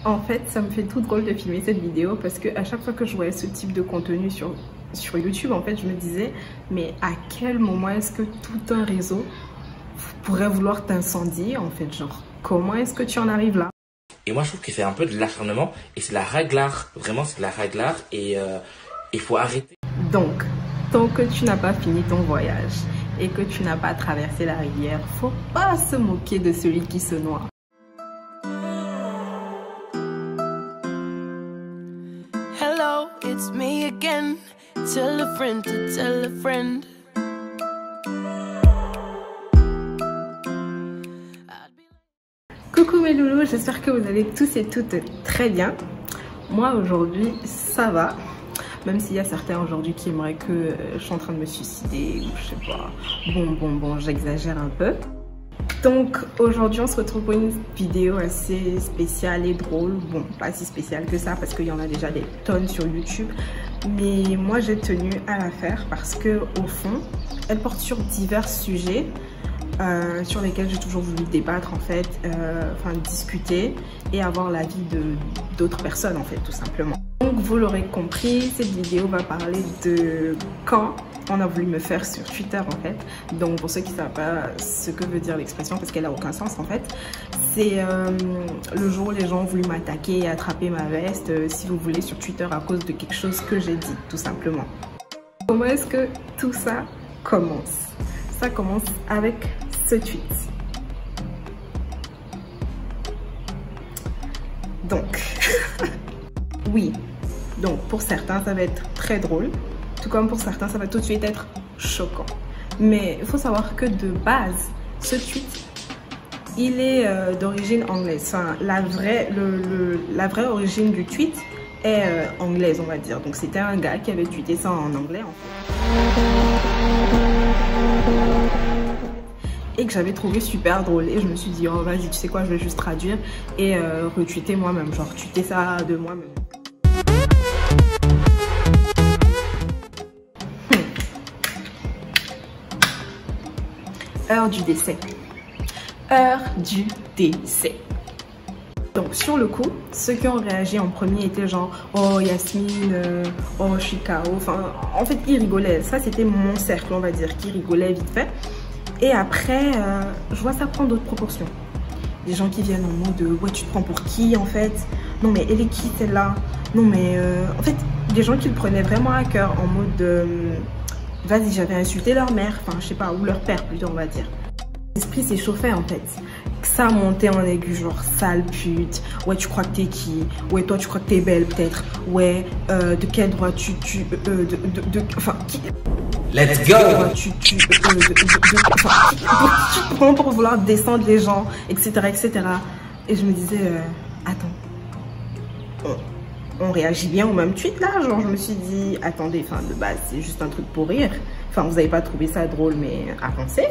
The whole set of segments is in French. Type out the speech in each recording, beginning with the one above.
En fait, ça me fait tout drôle de filmer cette vidéo parce que à chaque fois que je voyais ce type de contenu sur YouTube, en fait, je me disais, mais à quel moment est-ce que tout un réseau pourrait vouloir t'incendier, en fait, genre, comment est-ce que tu en arrives là? Et moi, je trouve que c'est un peu de l'acharnement et c'est de la raglard. Vraiment, c'est de la raglard et il faut arrêter. Donc, tant que tu n'as pas fini ton voyage et que tu n'as pas traversé la rivière, faut pas se moquer de celui qui se noie. Hello, it's me again. Tell a friend to tell a friend. Coucou mes loulous, j'espère que vous allez tous et toutes très bien. Moi aujourd'hui ça va, même s'il y a certains aujourd'hui qui aimeraient que je suis en train de me suicider ou je sais pas. Bon, j'exagère un peu. Donc aujourd'hui on se retrouve pour une vidéo assez spéciale et drôle. Bon, pas si spéciale que ça parce qu'il y en a déjà des tonnes sur YouTube. Mais moi j'ai tenu à la faire parce que au fond, elle porte sur divers sujets sur lesquels j'ai toujours voulu débattre en fait, enfin discuter et avoir l'avis d'autres personnes en fait tout simplement. Donc vous l'aurez compris, cette vidéo va parler de quand on a voulu me faire sur Twitter en fait. Donc pour ceux qui ne savent pas ce que veut dire l'expression parce qu'elle n'a aucun sens en fait, c'est le jour où les gens ont voulu m'attaquer et attraper ma veste, si vous voulez, sur Twitter à cause de quelque chose que j'ai dit tout simplement. Comment est-ce que tout ça commence? Ça commence avec ce tweet. Donc, oui, donc pour certains ça va être très drôle, tout comme pour certains ça va tout de suite être choquant. Mais il faut savoir que de base, ce tweet, il est d'origine anglaise. Enfin, la vraie origine du tweet est anglaise, on va dire. Donc c'était un gars qui avait tweeté ça en anglais en fait. Et que j'avais trouvé super drôle et je me suis dit oh vas-y tu sais quoi, je vais juste traduire et retweeter moi-même, genre tweeter ça de moi-même. Heure du décès. Heure du décès. Donc sur le coup, ceux qui ont réagi en premier étaient genre oh Yasmine, oh je suis KO. Enfin en fait ils rigolaient, ça c'était mon cercle on va dire qui rigolait vite fait. Et après, je vois ça prendre d'autres proportions. Des gens qui viennent en mode ouais tu te prends pour qui en fait? Non mais elle est qui celle-là? Non mais en fait des gens qui le prenaient vraiment à cœur en mode vas-y j'avais insulté leur mère, enfin je sais pas, ou leur père plutôt on va dire. L'esprit s'échauffait en fait. Ça montait en aigu genre sale pute, ouais tu crois que t'es qui? Ouais toi tu crois que t'es belle peut-être? Ouais de quel droit enfin qui? Let's go! Tu prends pour vouloir descendre les gens, etc. etc. Et je me disais, attends, on réagit bien au même tweet là? Genre je me suis dit, attendez, enfin de base c'est juste un truc pour rire. Enfin vous n'avez pas trouvé ça drôle mais avancez.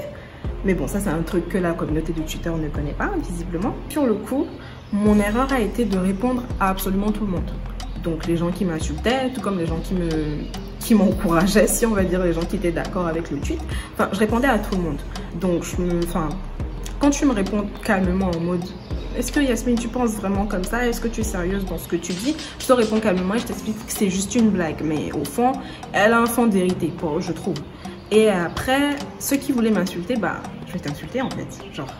Mais bon ça c'est un truc que la communauté de Twitter ne connaît pas visiblement. Sur le coup, mon erreur a été de répondre à absolument tout le monde. Donc les gens qui m'insultaient, tout comme les gens qui m'encourageaient, si on va dire, les gens qui étaient d'accord avec le tweet. Enfin, je répondais à tout le monde. Donc, quand tu me réponds calmement en mode « Est-ce que Yasmine, tu penses vraiment comme ça? Est-ce que tu es sérieuse dans ce que tu dis ?» Je te réponds calmement et je t'explique que c'est juste une blague. Mais au fond, elle a un fond de vérité, je trouve. Et après, ceux qui voulaient m'insulter, bah, je vais t'insulter en fait. Genre,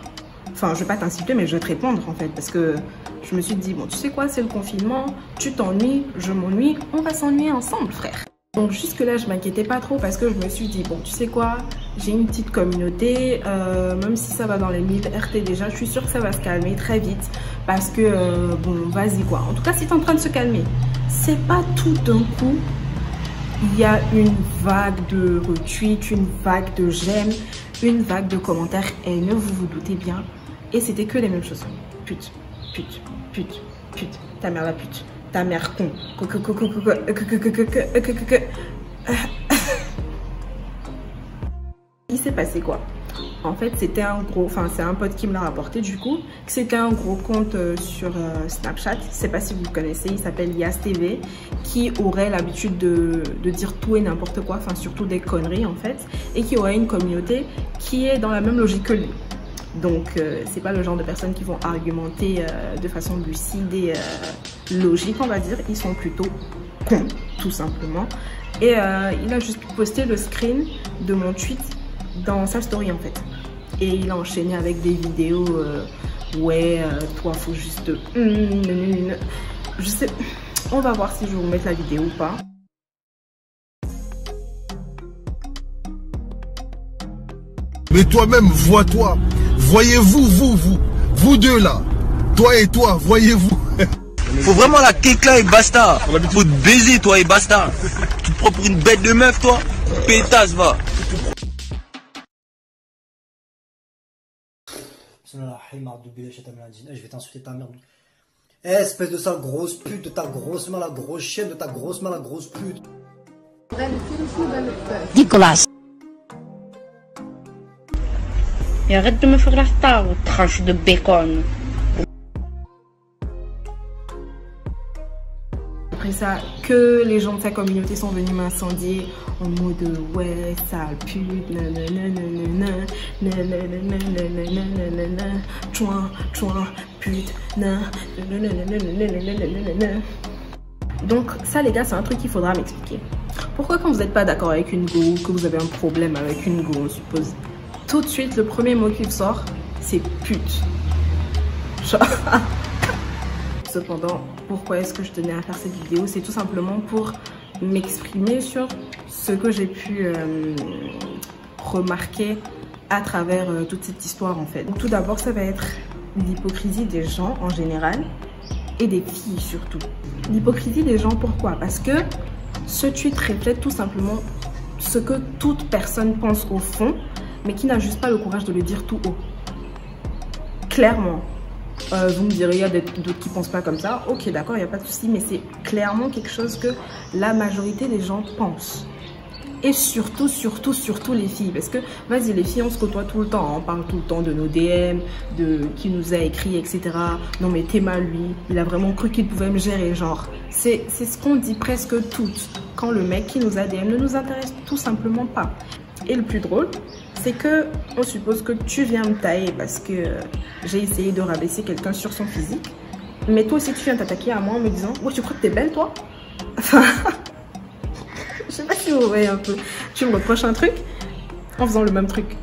enfin, je vais pas t'insulter, mais je vais te répondre en fait. Parce que je me suis dit, bon, tu sais quoi, c'est le confinement, tu t'ennuies, je m'ennuie, on va s'ennuyer ensemble, frère. Donc jusque là, je m'inquiétais pas trop parce que je me suis dit, bon, tu sais quoi, j'ai une petite communauté, même si ça va dans les 1000 RT déjà, je suis sûre que ça va se calmer très vite parce que, bon, vas-y quoi. En tout cas, c'est en train de se calmer. C'est pas tout d'un coup, il y a une vague de retweets, une vague de j'aime, une vague de commentaires haineux, vous vous doutez bien. Et c'était que les mêmes choses. Pute, pute, pute, pute, ta mère la pute, ta mère con. Il s'est passé quoi? En fait, c'était un gros, enfin c'est un pote qui me l'a rapporté du coup, que c'était un gros compte sur Snapchat. Je sais pas si vous le connaissez, il s'appelle YasTV, qui aurait l'habitude de dire tout et n'importe quoi, enfin surtout des conneries en fait, et qui aurait une communauté qui est dans la même logique que lui. Donc c'est pas le genre de personnes qui vont argumenter de façon lucide et logique, on va dire. Ils sont plutôt cons, tout simplement. Et il a juste posté le screen de mon tweet dans sa story en fait. Et il a enchaîné avec des vidéos ouais, toi faut juste je sais, on va voir si je vais vous mettre la vidéo ou pas. Mais toi-même, vois-toi. Voyez-vous, vous deux là. Toi et toi, voyez-vous. Faut vraiment la kick là et basta. Faut te baiser toi et basta. Tu te prends pour une bête de meuf toi. Pétasse va. Je vais t'insulter ta mère. Eh, espèce de sale grosse pute, de ta grosse main, la grosse chienne, de ta grosse main, la grosse pute. Nicolas. Et arrête de me faire la star, tranche de bacon. Après ça, que les gens de sa communauté sont venus m'incendier en mode ouais, sale pute, nanana, chouin, pute, donc ça les gars, c'est un truc qu'il faudra m'expliquer. Pourquoi quand vous n'êtes pas d'accord avec une go, que vous avez un problème avec une go, on suppose, tout de suite le premier mot qui sort, c'est pute. Cependant, pourquoi est-ce que je tenais à faire cette vidéo? C'est tout simplement pour m'exprimer sur ce que j'ai pu remarquer à travers toute cette histoire en fait. Donc, tout d'abord, ça va être l'hypocrisie des gens en général et des filles surtout. L'hypocrisie des gens, pourquoi? Parce que ce tweet reflète tout simplement ce que toute personne pense au fond, mais qui n'a juste pas le courage de le dire tout haut. Clairement. Vous me direz, il y a d'autres qui ne pensent pas comme ça. Ok, d'accord, il n'y a pas de souci, mais c'est clairement quelque chose que la majorité des gens pensent. Et surtout les filles. Parce que, vas-y, les filles, on se côtoie tout le temps. On parle tout le temps de nos DM, de qui nous a écrit, etc. Non, mais t'es mal, lui. Il a vraiment cru qu'il pouvait me gérer, genre. C'est ce qu'on dit presque toutes. Quand le mec qui nous a DM ne nous intéresse tout simplement pas. Et le plus drôle, c'est que on suppose que tu viens me tailler parce que j'ai essayé de rabaisser quelqu'un sur son physique. Mais toi aussi, tu viens t'attaquer à moi en me disant « Ouais, tu crois que t'es belle, toi ?» Enfin, je sais pas si vous voyez un peu. Tu me reproches un truc en faisant le même truc.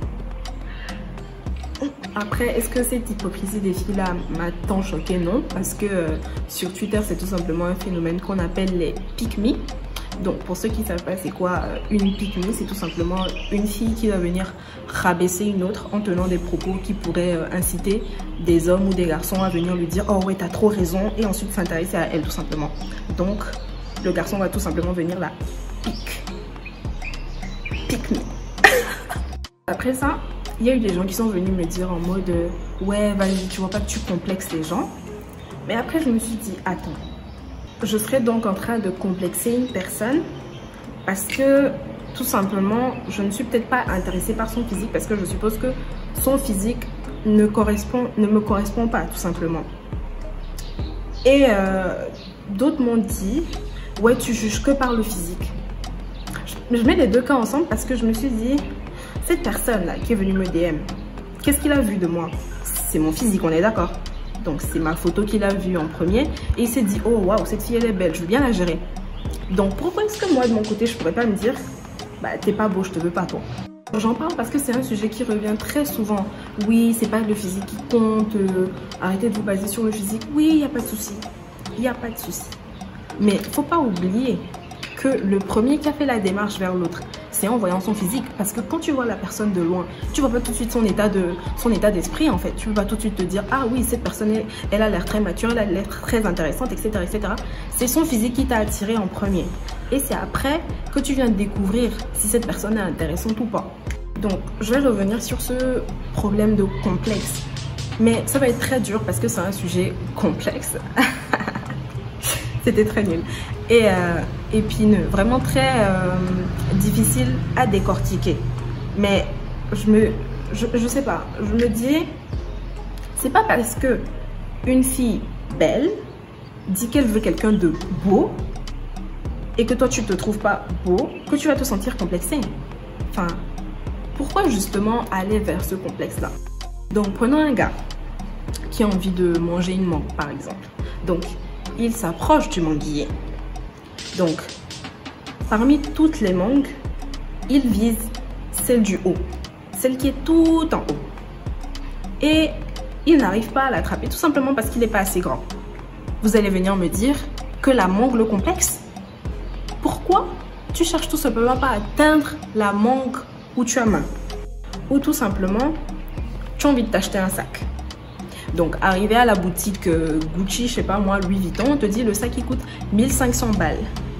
Après, est-ce que cette hypocrisie des filles-là m'a tant choquée? Non, parce que sur Twitter, c'est tout simplement un phénomène qu'on appelle les pick-me. Donc, pour ceux qui ne savent pas c'est quoi une pick-me, c'est tout simplement une fille qui va venir rabaisser une autre en tenant des propos qui pourraient inciter des hommes ou des garçons à venir lui dire « Oh ouais, t'as trop raison » et ensuite s'intéresser à elle tout simplement. Donc, le garçon va tout simplement venir la pick-me. Après ça, il y a eu des gens qui sont venus me dire en mode « Ouais, vas-y, tu vois pas que tu complexes les gens ?» Mais après, je me suis dit « Attends. » Je serais donc en train de complexer une personne parce que tout simplement je ne suis peut-être pas intéressée par son physique parce que je suppose que son physique ne me correspond pas tout simplement. Et d'autres m'ont dit ouais, tu juges que par le physique. Je mets les deux cas ensemble parce que je me suis dit cette personne là qui est venue me DM, qu'est-ce qu'il a vu de moi? C'est mon physique, on est d'accord? Donc c'est ma photo qu'il a vue en premier et il s'est dit oh waouh, cette fille elle est belle, je veux bien la gérer. Donc pourquoi est-ce que moi de mon côté je pourrais pas me dire bah t'es pas beau, je te veux pas toi? J'en parle parce que c'est un sujet qui revient très souvent. Oui, c'est pas le physique qui compte, arrêtez de vous baser sur le physique. Oui, il n'y a pas de souci, il n'y a pas de souci. Mais faut pas oublier que le premier qui a fait la démarche vers l'autre, c'est en voyant son physique. Parce que quand tu vois la personne de loin, tu vois pas tout de suite son état d'esprit en fait. Tu peux pas tout de suite te dire ah oui, cette personne elle a l'air très mature, elle a l'air très intéressante, etc. etc. C'est son physique qui t'a attiré en premier. Et c'est après que tu viens de découvrir si cette personne est intéressante ou pas. Donc je vais revenir sur ce problème de complexe. Mais ça va être très dur parce que c'est un sujet complexe. C'était très nul. Et épineux, vraiment très difficile à décortiquer. Mais je sais pas, je me dis, c'est pas parce que une fille belle dit qu'elle veut quelqu'un de beau et que toi tu te trouves pas beau que tu vas te sentir complexé. Enfin, pourquoi justement aller vers ce complexe-là? Donc prenons un gars qui a envie de manger une mangue par exemple. Donc il s'approche du manguier. Donc parmi toutes les mangues, il vise celle du haut, celle qui est tout en haut. Et il n'arrive pas à l'attraper tout simplement parce qu'il n'est pas assez grand. Vous allez venir me dire que la mangue le complexe. Pourquoi tu cherches tout simplement pas à atteindre la mangue où tu as main? Ou tout simplement, tu as envie de t'acheter un sac. Donc, arrivé à la boutique Gucci, je sais pas moi, Louis Vuitton, on te dit le sac il coûte 1500 balles.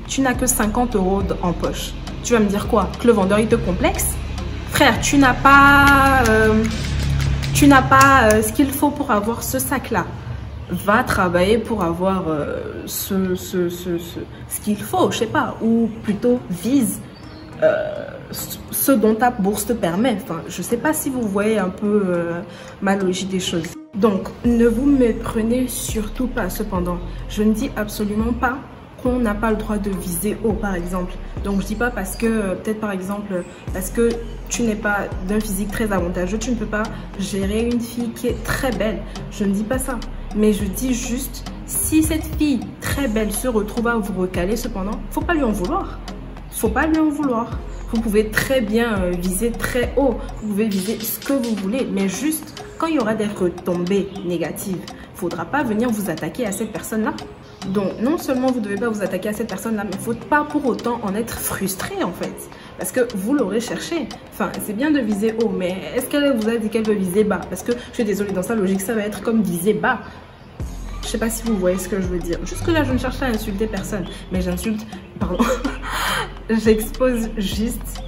Tu n'as que 50 € en poche. Tu vas me dire quoi? Que le vendeur il te complexe? Frère, tu n'as pas ce qu'il faut pour avoir ce sac-là. Va travailler pour avoir ce qu'il faut, je sais pas. Ou plutôt vise ce dont ta bourse te permet. Enfin, je sais pas si vous voyez un peu ma logique des choses. Donc, ne vous méprenez surtout pas. Cependant, je ne dis absolument pas qu'on n'a pas le droit de viser haut, par exemple. Donc, je dis pas parce que, peut-être par exemple, parce que tu n'es pas d'un physique très avantageux, tu ne peux pas gérer une fille qui est très belle. Je ne dis pas ça. Mais je dis juste, si cette fille très belle se retrouve à vous recaler, cependant, faut pas lui en vouloir. Faut pas lui en vouloir. Vous pouvez très bien viser très haut. Vous pouvez viser ce que vous voulez. Mais juste, quand il y aura des retombées négatives, il ne faudra pas venir vous attaquer à cette personne-là. Donc, non seulement vous ne devez pas vous attaquer à cette personne-là, mais il ne faut pas pour autant en être frustré, en fait. Parce que vous l'aurez cherché. Enfin, c'est bien de viser haut, mais est-ce qu'elle vous a dit qu'elle veut viser bas? Parce que, je suis désolée, dans sa logique, ça va être comme viser bas. Je ne sais pas si vous voyez ce que je veux dire. Jusque là, je ne cherche à insulter personne. Mais j'insulte, pardon, j'expose juste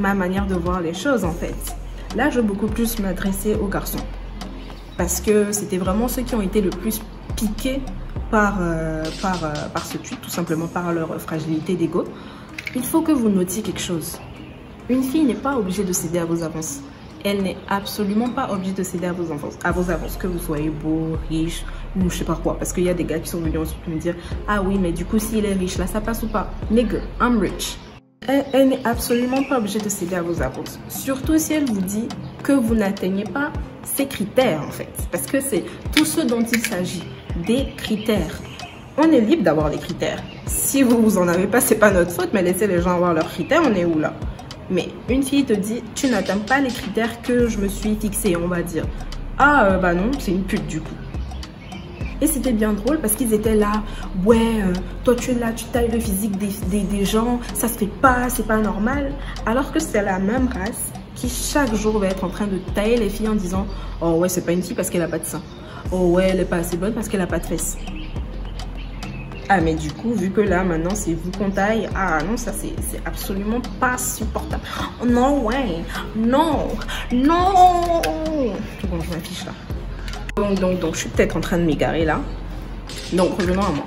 ma manière de voir les choses, en fait. Là, je veux beaucoup plus m'adresser aux garçons. Parce que c'était vraiment ceux qui ont été le plus piqués par ce tweet, tout simplement par leur fragilité d'ego. Il faut que vous notiez quelque chose. Une fille n'est pas obligée de céder à vos avances. Elle n'est absolument pas obligée de céder à vos avances, que vous soyez beau, riche, ou je sais pas quoi. Parce qu'il y a des gars qui sont venus ensuite me dire « Ah oui, mais du coup, s'il est riche, là, ça passe ou pas ?» Nigga, I'm rich. Elle n'est absolument pas obligée de céder à vos avances. Surtout si elle vous dit que vous n'atteignez pas ces critères, en fait. Parce que c'est tout ce dont il s'agit, des critères. On est libre d'avoir des critères. Si vous en avez pas, c'est pas notre faute, mais laissez les gens avoir leurs critères, on est où là? Mais une fille te dit, tu n'atteins pas les critères que je me suis fixé, on va dire. Ah, bah non, c'est une pute du coup. Et c'était bien drôle parce qu'ils étaient là, ouais, toi tu es là, tu tailles le physique des gens, ça se fait pas, c'est pas normal. Alors que c'est la même race qui chaque jour va être en train de tailler les filles en disant, oh ouais, c'est pas une fille parce qu'elle a pas de sein. Oh ouais, elle est pas assez bonne parce qu'elle a pas de fesses. Ah mais du coup, vu que là maintenant c'est vous qu'on taille, ah non, ça c'est absolument pas supportable. Oh, non, ouais, non, non. Bon, je m'affiche là. Donc, je suis peut-être en train de m'égarer là. Donc, revenons à moi.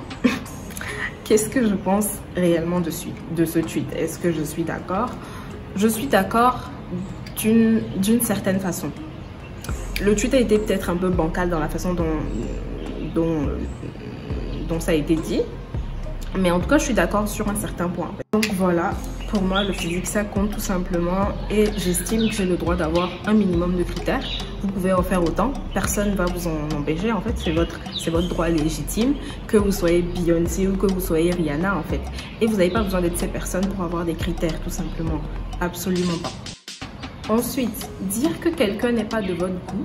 Qu'est-ce que je pense réellement de ce tweet? Est-ce que je suis d'accord? Je suis d'accord d'une certaine façon. Le tweet a été peut-être un peu bancal dans la façon dont ça a été dit. Mais en tout cas, je suis d'accord sur un certain point. Donc voilà, pour moi, le physique, ça compte tout simplement. Et j'estime que j'ai le droit d'avoir un minimum de critères. Vous pouvez en faire autant. Personne ne va vous en empêcher, en fait. C'est votre droit légitime. Que vous soyez Beyoncé ou que vous soyez Rihanna, en fait. Et vous n'avez pas besoin d'être ces personnes pour avoir des critères, tout simplement. Absolument pas. Ensuite, dire que quelqu'un n'est pas de votre goût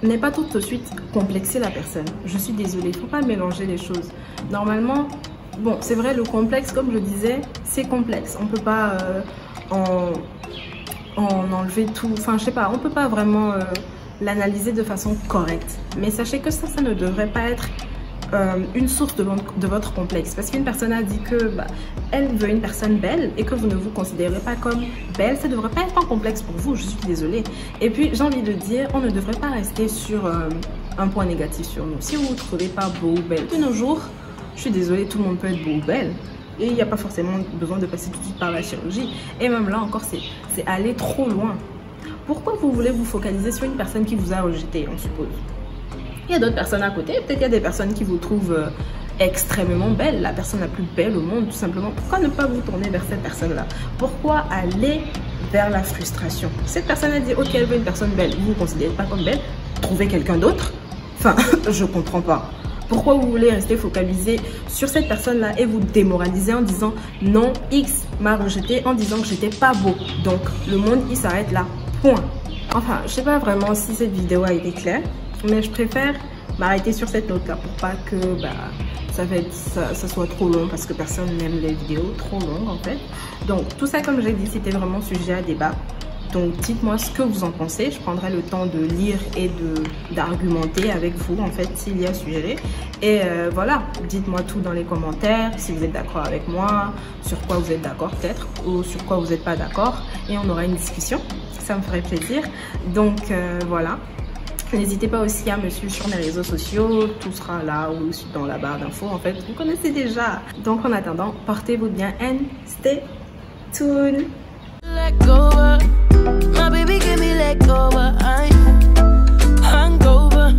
n'est pas tout de suite complexer la personne. Je suis désolée, il ne faut pas mélanger les choses. Normalement, bon, c'est vrai, le complexe, comme je disais, c'est complexe. On ne peut pas en enlever tout. Enfin, je sais pas, on ne peut pas vraiment l'analyser de façon correcte. Mais sachez que ça ne devrait pas être une source de votre complexe. Parce qu'une personne a dit que elle veut une personne belle et que vous ne vous considérez pas comme belle, ça ne devrait pas être un complexe pour vous, je suis désolée. Et puis j'ai envie de dire, on ne devrait pas rester sur un point négatif sur nous. Si vous ne vous trouvez pas beau ou belle, de nos jours, je suis désolée, tout le monde peut être beau ou belle. Et il n'y a pas forcément besoin de passer tout de suite par la chirurgie. Et même là encore, c'est aller trop loin. Pourquoi vous voulez vous focaliser sur une personne qui vous a rejeté, on suppose? Il y a d'autres personnes à côté, peut-être il y a des personnes qui vous trouvent extrêmement belle, la personne la plus belle au monde, tout simplement. Pourquoi ne pas vous tourner vers cette personne-là? Pourquoi aller vers la frustration. Cette personne a dit ok, elle veut une personne belle, vous ne considérez pas comme belle, trouvez quelqu'un d'autre. Enfin, je comprends pas. Pourquoi vous voulez rester focalisé sur cette personne-là et vous démoraliser en disant non, X m'a rejeté en disant que j'étais pas beau. Donc le monde il s'arrête là. Point. Enfin, je sais pas vraiment si cette vidéo a été claire, mais je préfère m'arrêter sur cette note-là pour pas que ça soit trop long parce que personne n'aime les vidéos trop longues en fait. Donc tout ça, comme j'ai dit, c'était vraiment sujet à débat. Donc dites-moi ce que vous en pensez. Je prendrai le temps de lire et d'argumenter avec vous en fait s'il y a sujet. Et voilà, dites-moi tout dans les commentaires si vous êtes d'accord avec moi, sur quoi vous êtes d'accord peut-être ou sur quoi vous n'êtes pas d'accord. Et on aura une discussion, ça me ferait plaisir. Donc voilà. N'hésitez pas aussi à me suivre sur mes réseaux sociaux, tout sera là ou dans la barre d'infos en fait, vous connaissez déjà. Donc en attendant, portez-vous bien and stay tuned. Let go of my baby, give me let go of. I'm hungover.